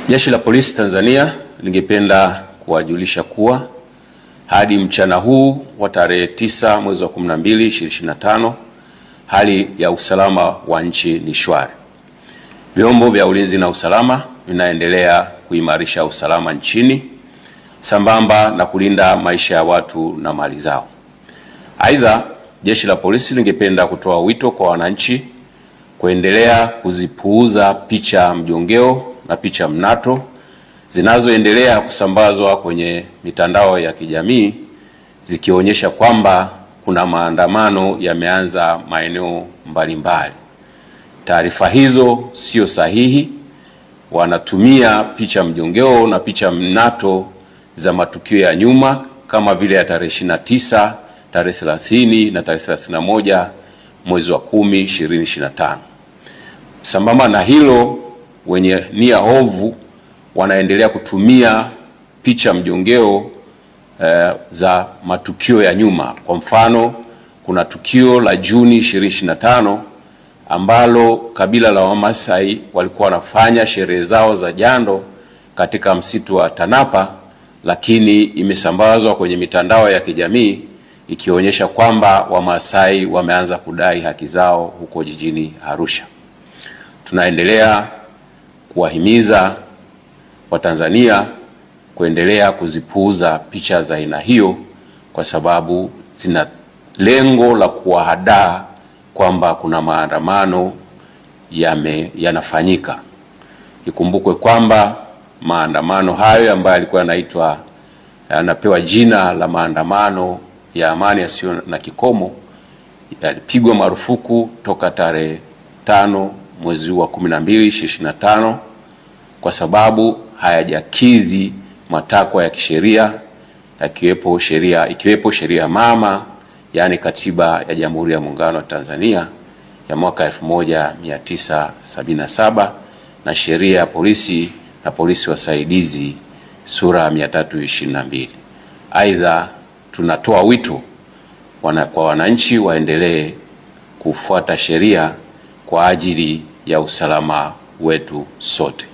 Jeshi la Polisi Tanzania lingependa kuwajulisha kuwa hadi mchana huu wa tarehe 9 mwezi wa 12 2025 hali ya usalama wa nchi ni shwari. Vyombo vya ulinzi na usalama vinaendelea kuimarisha usalama nchini sambamba na kulinda maisha ya watu na mali zao. Aidha, Jeshi la Polisi lingependa kutoa wito kwa wananchi kuendelea kuzipuuza picha mjongeo na picha mnato zinazoendelea kusambazwa kwenye mitandao ya kijamii zikionyesha kwamba kuna maandamano yameanza maeneo mbalimbali. Taarifa hizo sio sahihi. Wanatumia picha mjongeo na picha mnato za matukio ya nyuma kama vile ya tarehe 29, tarehe 30 na tarehe 31 mwezi wa 10 2025. Sambamba na hilo, wenye nia ovu wanaendelea kutumia picha mjongeo za matukio ya nyuma. Kwa mfano, kuna tukio la Juni 2025 ambalo kabila la Wamasai walikuwa wanafanya sherehe zao za jando katika msitu wa Tanapa, lakini imesambazwa kwenye mitandao ya kijamii ikionyesha kwamba Wamasai wameanza kudai haki zao huko jijini Arusha. Tunaendelea kuwahimiza Watanzania kuendelea kuzipuuza picha za aina hiyo kwa sababu zina lengo la kuwahadaa kwamba kuna maandamano yanafanyika. Ikumbukwe kwamba maandamano hayo ambayo yalikuwa yanapewa jina la maandamano ya amani yasiyo na kikomo yalipigwa marufuku toka tarehe 5 mwezi wa 12 2025 kwa sababu hayajakidhi matakwa ya kisheria ikiwepo sheria mama, yani Katiba ya Jamhuri ya Muungano wa Tanzania ya mwaka 1977 na sheria ya polisi na polisi wasaidizi sura 322. Aidha, tunatoa wito kwa wananchi waendelee kufuata sheria kwa ajili ya usalama wetu sote.